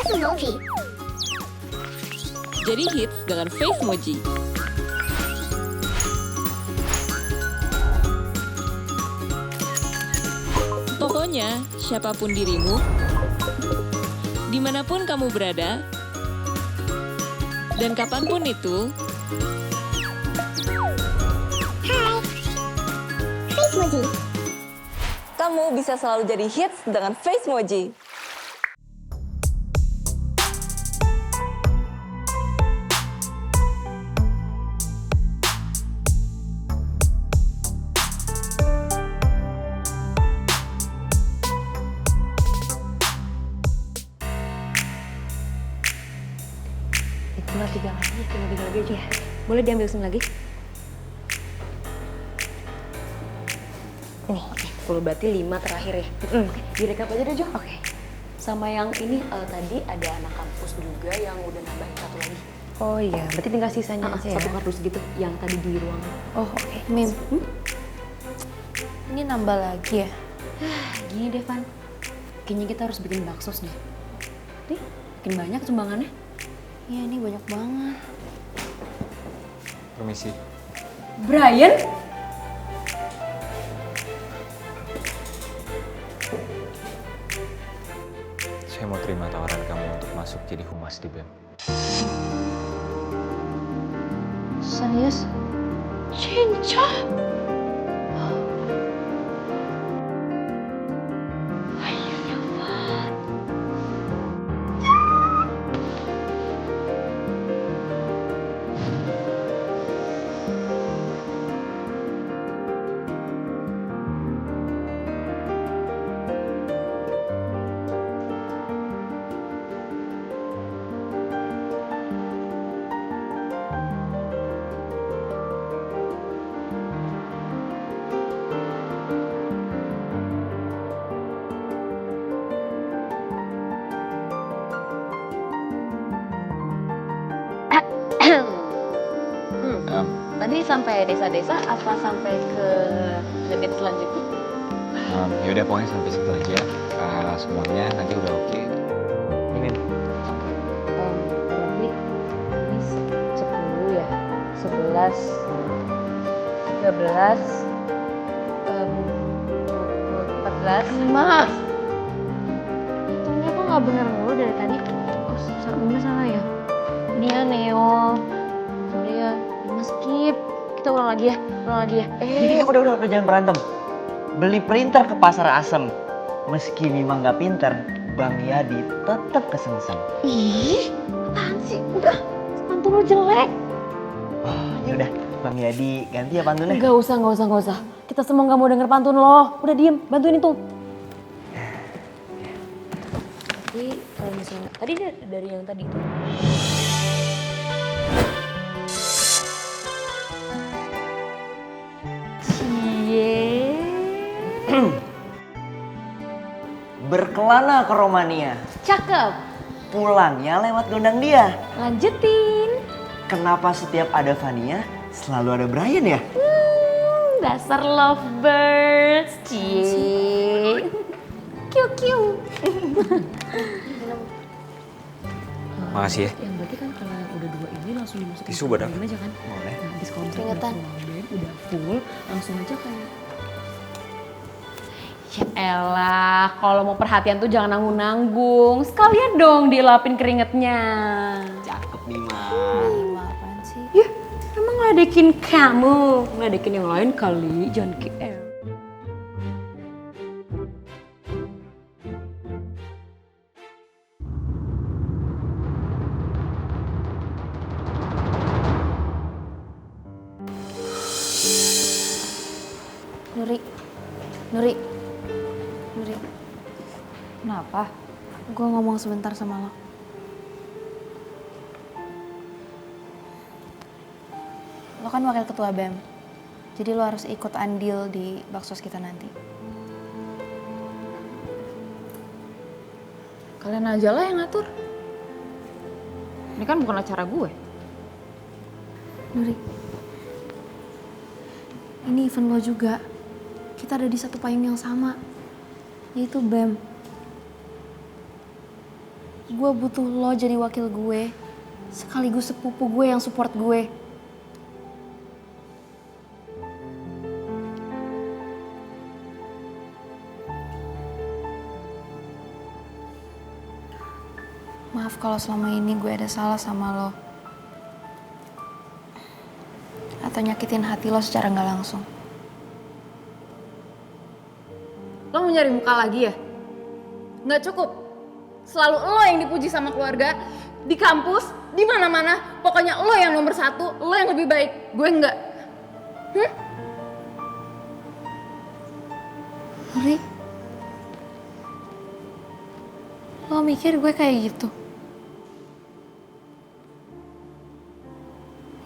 Face Emoji. Jadi hits dengan Face Emoji. Pokoknya, siapapun dirimu, dimanapun kamu berada, dan kapanpun itu, Hai. Face Emoji. kamu bisa selalu jadi hits dengan Face Emoji. Tinggal 3 lagi aja ya. Boleh diambil sini lagi? Nih, full berarti 5 terakhir ya. Direkap aja deh Jo. Oke. Sama yang ini tadi ada anak kampus juga yang udah nambahin 1 lagi. Oh iya, berarti tinggal sisanya aja ya? 1 kardus gitu yang tadi di ruangan. Oh oke. Mim, ini nambah lagi ya? Gini deh Van, kayaknya kita harus bikin baksos deh. Nih, makin banyak sumbangannya. Iya, ini banyak banget. Permisi. Brian? Saya mau terima tawaran kamu untuk masuk jadi humas di BEM. Serius? Cinca? Tadi sampai desa-desa apa sampai ke unit selanjutnya? Yaudah pokoknya sampai situ aja. Semuanya nanti udah oke. Ini Berarti ini 10 ya? 11, 13, 14. Mas! Hitungnya kok nggak bener mulu dari tadi? Oh, salah ya? Ini ya Neo. Sorry ya, Mas skip. Kita ulang lagi ya? Udah, jangan berantem. Beli printer ke pasar asem. Meski memang nggak pinter, Bang Yadi tetap kesengsem. Ih, apaan sih? Udah, pantun lo jelek. Oh, yaudah, Bang Yadi ganti ya pantunnya. Gak usah. Kita semua gak mau denger pantun lo. Udah diem, bantuin itu. Tapi kalau misalnya tadi dari yang tadi tuh. Berkelana ke Romania, Cakep. pulangnya lewat gondang dia. Lanjutin. Kenapa setiap ada Vania, selalu ada Brian ya? Dasar lovebirds. Cie. Kiu. makasih ya. Yang berarti kan kalau yang udah 2 ini langsung dimasukin Tisu badak. aja kan? Boleh. Nah, habis kontrak Keringetan. udah full, langsung aja kayak ya elah, kalau mau perhatian tuh jangan nanggung-nanggung. Sekalian dong dilapin keringetnya. Cakep nih, Mas. Apaan sih? Ya, emang ngeledekin kamu. Ngeledekin yang lain kali, jangan GR. Nuri. Kenapa? Gue ngomong sebentar sama lo. Lo kan wakil ketua BEM. Jadi lo harus ikut andil di baksos kita nanti. Kalian aja lah yang ngatur. Ini kan bukan acara gue. Nuri, ini event lo juga. Kita ada di satu payung yang sama, yaitu BEM. Gue butuh lo jadi wakil gue, sekaligus sepupu gue yang support gue. Maaf kalau selama ini gue ada salah sama lo. Atau nyakitin hati lo secara nggak langsung. Lo mau nyari muka lagi ya? Nggak cukup. Selalu lo yang dipuji sama keluarga, di kampus, di mana-mana. Pokoknya lo yang nomor satu, lo yang lebih baik. Gue enggak. Nuri, lo mikir gue kayak gitu?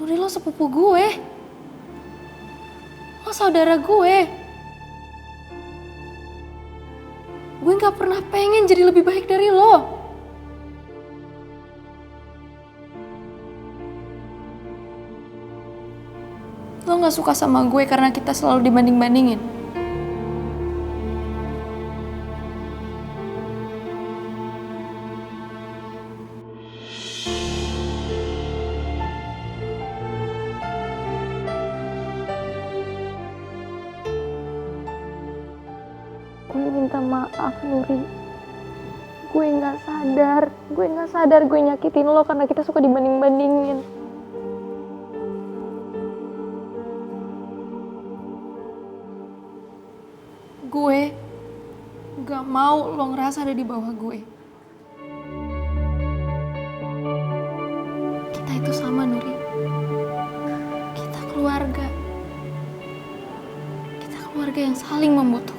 Nuri, lo sepupu gue. Lo saudara gue. Gue gak pernah pengen jadi lebih baik dari lo. Lo gak suka sama gue karena kita selalu dibanding-bandingin. Gue minta maaf, Nuri. Gue gak sadar gue nyakitin lo karena kita suka dibanding-bandingin. Gue gak mau lo ngerasa ada di bawah gue. Kita itu sama, Nuri. Kita keluarga. Kita keluarga yang saling membutuhkan.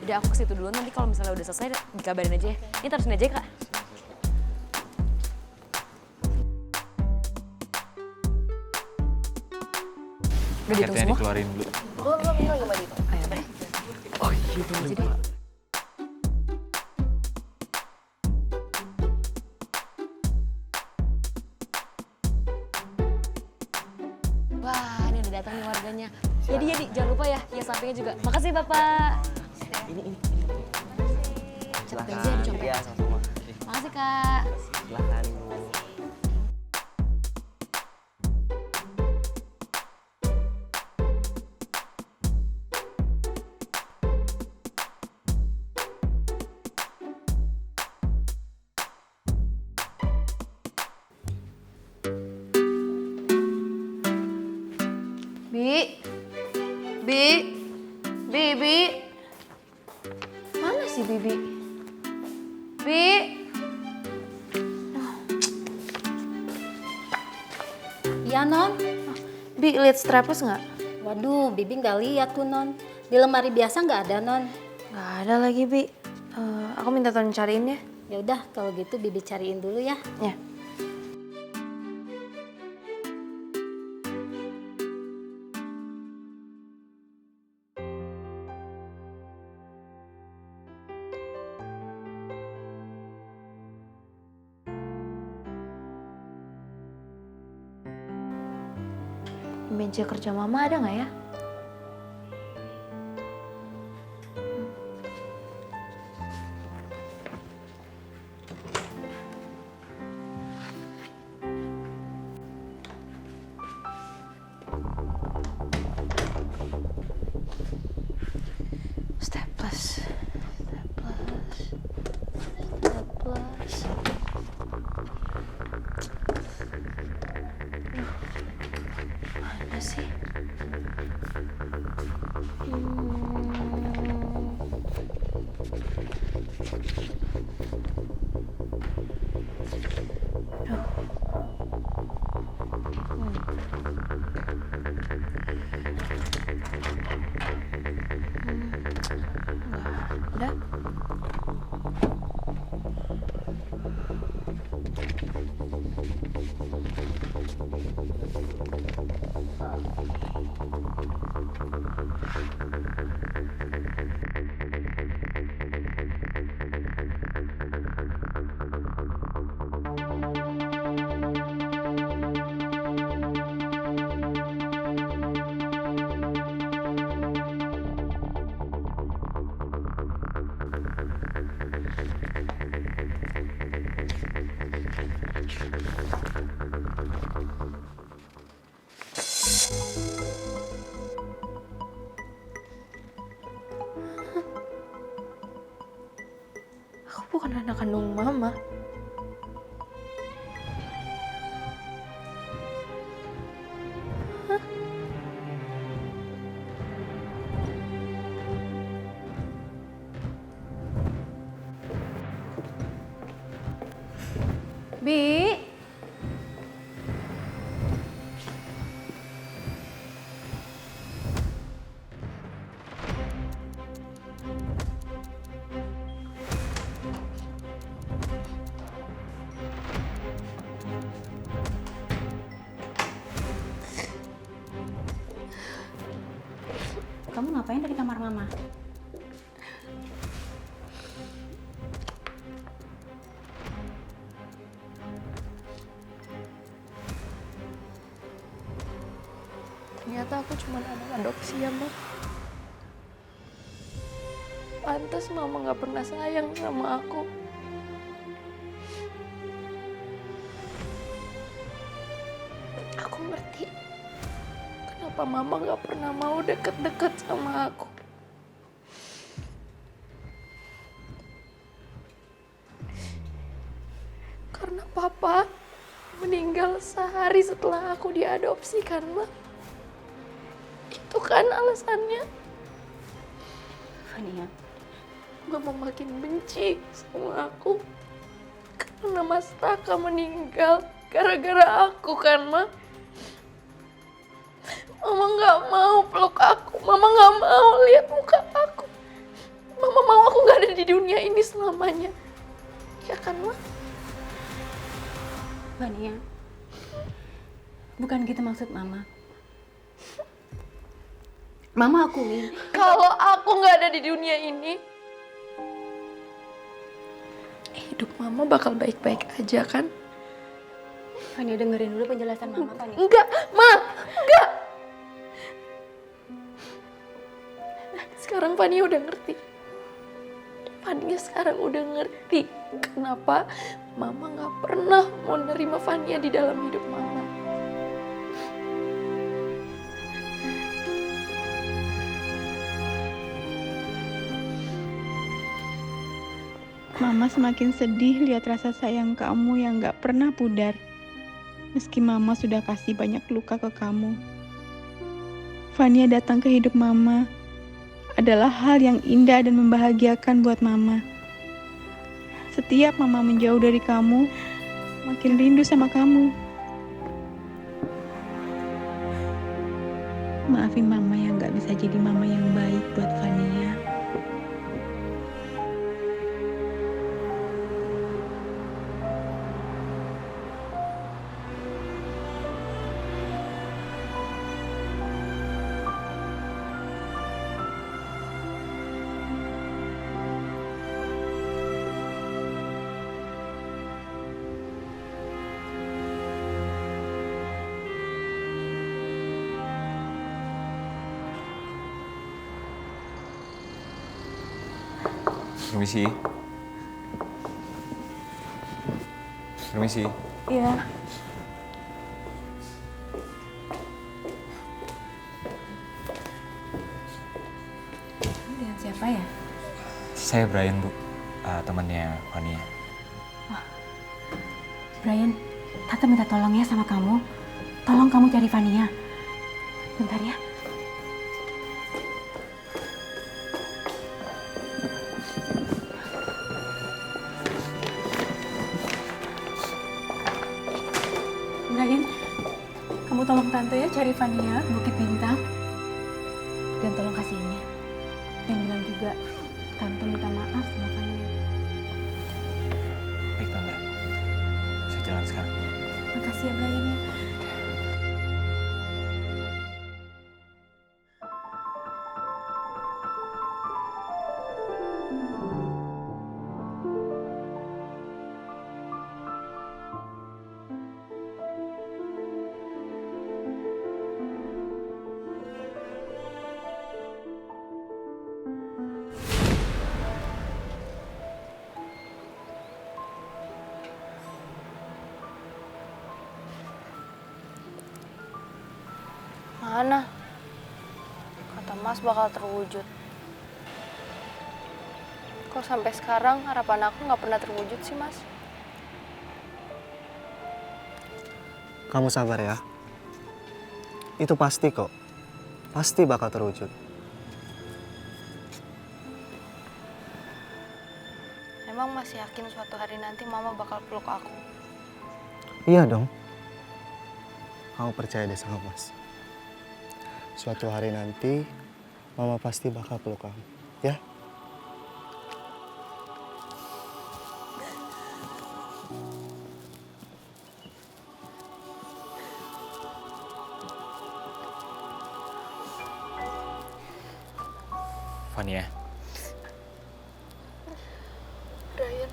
Udah aku ke situ dulu, nanti kalau misalnya udah selesai dikabarin aja ya. Ini terusin aja ya, Kak. Udah dihitung semua? Dikeluarin dulu. Belum gak mau dihitung. Ayo, deh. Oh iya, hitung aja deh. Wah, ini udah datang nih warganya. Jadi, jangan lupa ya, ya sampingnya juga. Makasih, Bapak. Ini. Cepet aja ya, dicopet. Iya, sama-sama. Makasih, Kak. Silahkan, Bu. Bibi. Mana sih Bibi? Bi. Iya, Non. Bi, lihat strapless nggak? Waduh, Bibi nggak lihat tuh, Non. Di lemari biasa nggak ada, Non. Nggak ada lagi, Bi. Aku minta tolong cariin ya. Ya udah, kalau gitu Bibi cariin dulu ya. Ya. Meja kerja mama ada nggak ya? Staples. Mana sih? Udah. Aku bukan anak kandung mama. Bi. Kamu ngapain dari kamar mama? Ternyata aku cuma anak adopsi ya, Ma. Pantes mama gak pernah sayang sama aku. Aku ngerti kenapa mama gak pernah mau deket-deket sama aku. Karena papa meninggal sehari setelah aku diadopsi kan, Ma. Itu kan alasannya. Fania, Mama makin benci sama aku. Karena Mas Raka meninggal gara-gara aku kan, Ma. Mama gak mau peluk aku. Mama gak mau lihat muka aku. Mama mau aku gak ada di dunia ini selamanya. Ya kan, Ma? Fania, bukan gitu maksud mama. Mama akui. Kalau aku gak ada di dunia ini, hidup Mama bakal baik-baik aja kan? Fania dengerin dulu penjelasan mama, Fania. Enggak, Ma! Enggak! Sekarang Fania udah ngerti. Fania sekarang udah ngerti kenapa Mama gak pernah mau nerima Fania di dalam hidup Mama. Mama semakin sedih lihat rasa sayang kamu yang gak pernah pudar. Meski Mama sudah kasih banyak luka ke kamu. Fania datang ke hidup Mama adalah hal yang indah dan membahagiakan buat Mama. Setiap Mama menjauh dari kamu, makin rindu sama kamu. Maafin Mama yang gak bisa jadi Mama yang baik buat Fania. Permisi. Permisi. Iya. Dengan siapa ya? Saya Brian, Bu. Temannya Fania. Brian, Tante minta tolong ya sama kamu. Tolong kamu cari Fania. Bentar ya. Brian, kamu tolong Tante ya cari Fania, Bukit Bintang. Dan tolong kasih ini. Dan bilang juga, Tante minta maaf sama Fania. Baik, Tante. Saya jalan sekarang. Makasih ya Brian ya. gimana? Kata Mas bakal terwujud. Kok sampai sekarang harapan aku nggak pernah terwujud sih, Mas? Kamu sabar ya. Itu pasti kok. Pasti bakal terwujud. Emang Mas yakin suatu hari nanti Mama bakal peluk aku? Iya dong. Kamu percaya deh sama Mas. Suatu hari nanti, Mama pasti bakal peluk kamu. Ya? Fania. Ryan.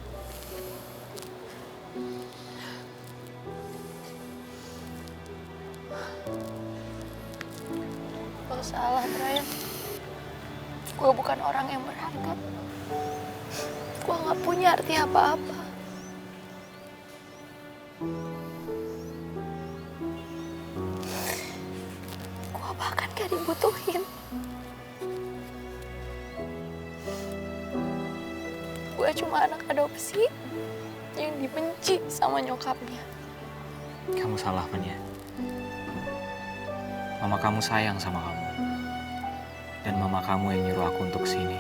Lo salah, Ryan. Gue bukan orang yang berharga. Gue gak punya arti apa-apa. Gue bahkan gak dibutuhin. Gue cuma anak adopsi yang dibenci sama nyokapnya. Kamu salah, Fania. Mama kamu sayang sama kamu. Dan mama kamu yang nyuruh aku untuk sini.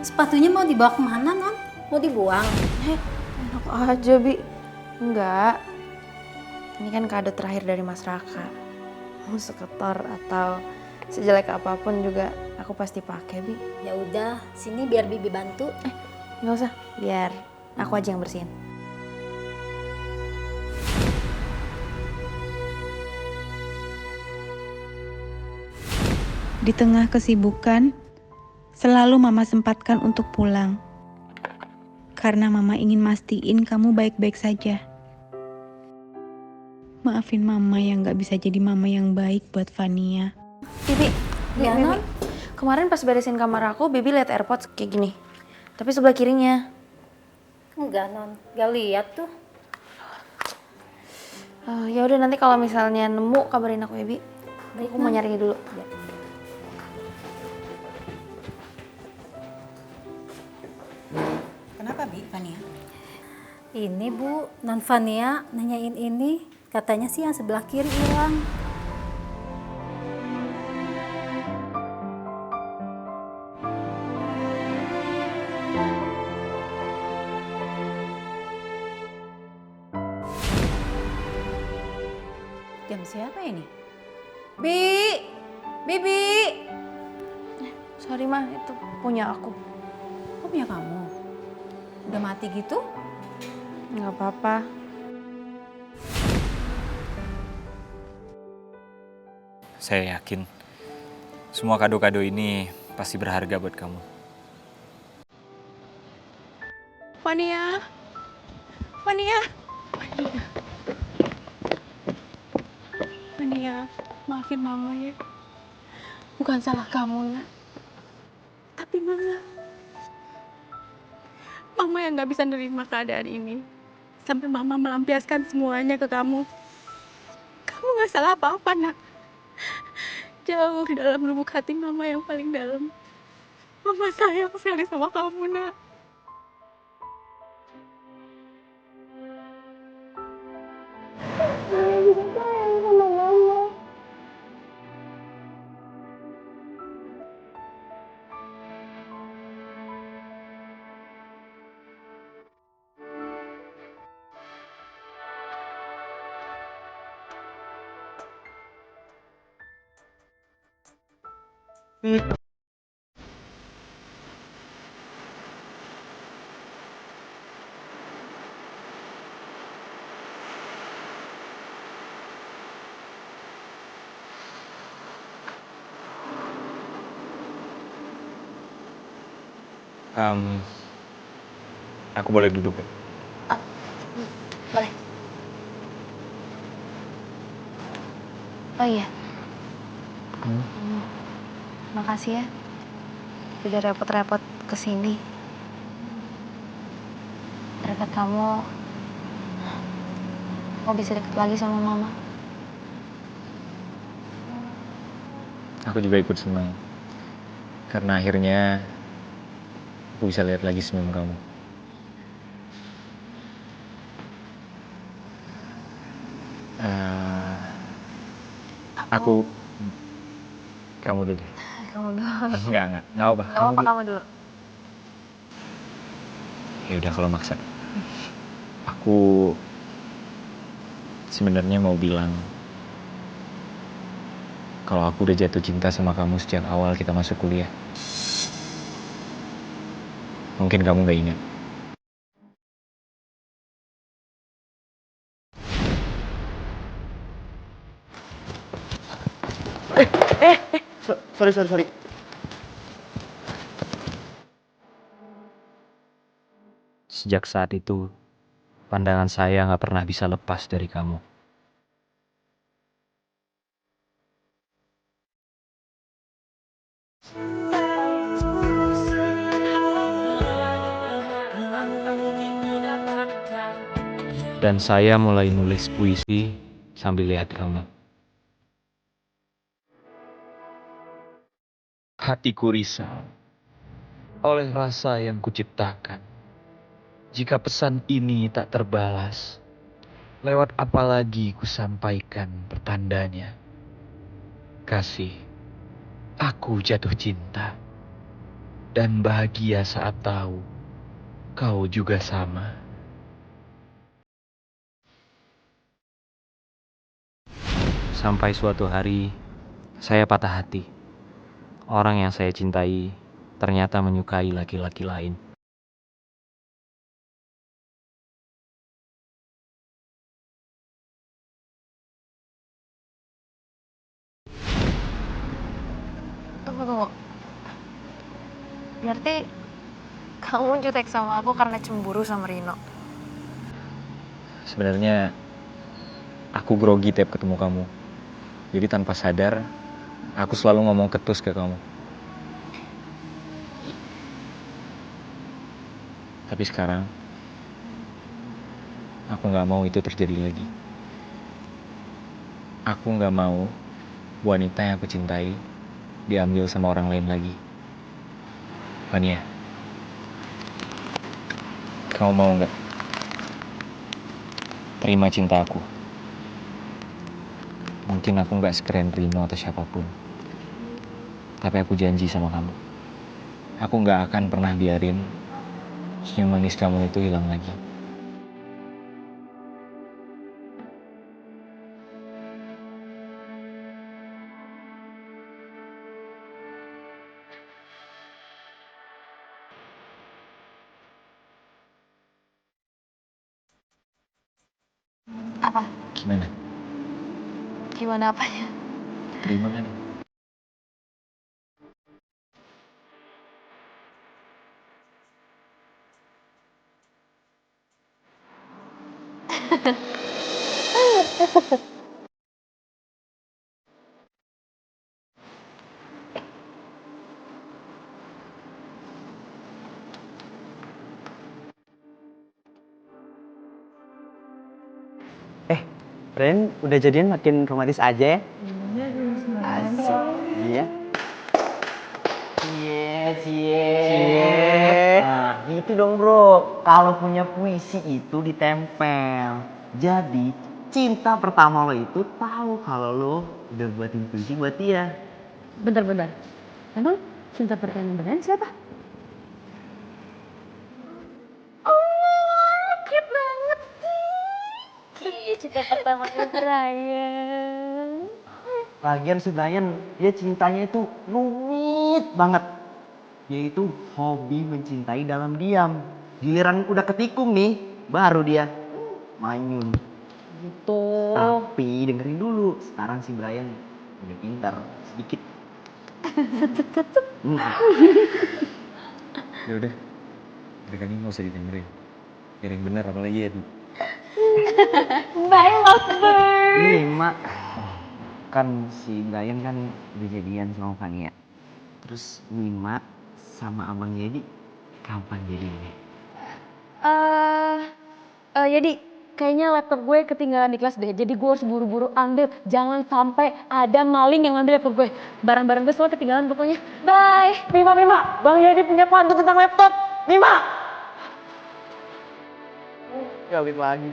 Sepatunya mau dibawa kemana, Non? Mau dibuang? Enak aja, Bi. Enggak. Ini kan kado terakhir dari Mas Raka. Mau seketor atau sejelek apapun juga aku pasti pakai, Bi. Ya udah, sini biar Bibi bantu. Nggak usah, biar aku aja yang bersihin. Di tengah kesibukan, selalu Mama sempatkan untuk pulang. Karena Mama ingin mastiin kamu baik-baik saja. Maafin Mama yang gak bisa jadi Mama yang baik buat Fania. Bibi, Ya, Bibi. Non? Kemarin pas beresin kamar aku, Bibi lihat AirPods kayak gini. Tapi sebelah kirinya. Enggak, Non. Gak lihat tuh. Ya udah nanti kalau misalnya nemu kabarin aku ya, Bi. Baik, Aku mau Non. nyari dulu. Ya. Kenapa, Bi, Fania? Ini Bu, Non Fania nanyain ini. Katanya sih yang sebelah kiri hilang. Jam siapa ini? Bi! Bibi! Sorry mah, itu punya aku. Kok punya kamu? Udah mati gitu? Nggak apa-apa. Saya yakin semua kado-kado ini pasti berharga buat kamu. Fania! Fania! Fania, maafin Mama ya. Bukan salah kamu, Nak. Tapi Mama yang gak bisa nerima keadaan ini. Sampai Mama melampiaskan semuanya ke kamu. Kamu gak salah apa-apa, Nak. Jauh di dalam lubuk hati Mama yang paling dalam. Mama sayang sekali sama kamu, Nak. Aku boleh duduk ya? Boleh. Oh iya. Makasih ya. Udah repot-repot kesini. Berkat kamu, aku bisa deket lagi sama mama. Aku juga ikut senang. Karena akhirnya aku bisa lihat lagi senyum kamu. Aku... Kamu dulu. Kamu dulu. Enggak apa. Gak apa-apa, kamu dulu. Ya udah kalau maksa. Aku sebenarnya mau bilang kalau aku udah jatuh cinta sama kamu sejak awal kita masuk kuliah. Mungkin kamu gak ingat. Sorry. Sejak saat itu, pandangan saya gak pernah bisa lepas dari kamu. Dan saya mulai nulis puisi sambil lihat kamu. Hatiku risau oleh rasa yang kuciptakan. Jika pesan ini tak terbalas, lewat apa lagi kusampaikan pertandanya. Kasih, aku jatuh cinta. Dan bahagia saat tahu kau juga sama. Sampai suatu hari, saya patah hati. Orang yang saya cintai ternyata menyukai laki-laki lain. Tunggu. Berarti kamu jutek sama aku karena cemburu sama Rino. Sebenarnya aku grogi tiap ketemu kamu. Jadi tanpa sadar, aku selalu ngomong ketus ke kamu. Tapi sekarang, aku gak mau itu terjadi lagi. Aku gak mau wanita yang aku cintai diambil sama orang lain lagi. Vania, kamu mau gak terima cinta aku? Mungkin aku gak sekeren Rino atau siapapun. Tapi aku janji sama kamu. Aku gak akan pernah biarin senyum manis kamu itu hilang lagi. Apa? Gimana? Gimana apanya? Terima kan? Ren, udah jadian makin romantis aja ya? Asik. Iya. Cie. Nah, gitu dong bro. Kalau punya puisi itu ditempel. Jadi, cinta pertama lo itu tahu kalau lo udah buatin puisi buat dia. Bentar. Emang cinta pertama beneran siapa? Oh, cute banget sih. Cinta pertama Brian. Lagian sebenarnya dia cintanya itu rumit banget. Dia itu hobi mencintai dalam diam. Giliran udah ketikung nih, baru dia manyun. Gitu. Tapi dengerin dulu, sekarang si Brian udah pintar sedikit. Ya udah, mereka ini nggak usah didengerin. Biar yang bener apalagi ya. Bye lovebird. Nih mak, kan si Dayan kan udah jadian sama Fania. Terus Mima sama abang Yedi kapan jadinya? Jadi kayaknya laptop gue ketinggalan di kelas deh. Jadi gue harus buru-buru ambil. Jangan sampai ada maling yang ngambil laptop gue. Barang-barang gue semua ketinggalan pokoknya. Bye. Mima, Bang Yedi punya pantun tentang laptop. Mima! Gawin lagi.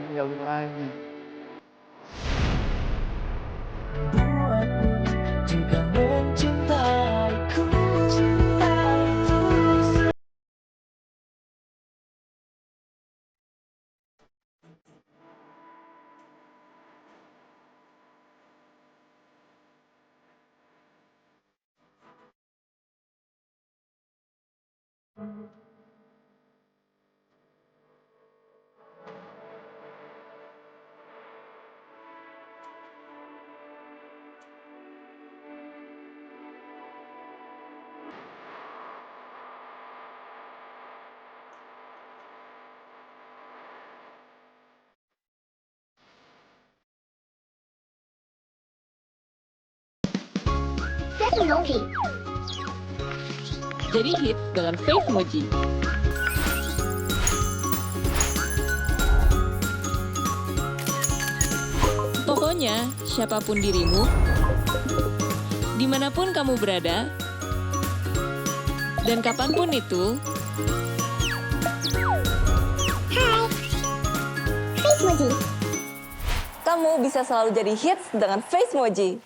Face-Moji. Jadi hits dengan Face-Moji. Pokoknya, siapapun dirimu, dimanapun kamu berada, dan kapanpun itu, Hai. Face-Moji. kamu bisa selalu jadi hits dengan Face-Moji.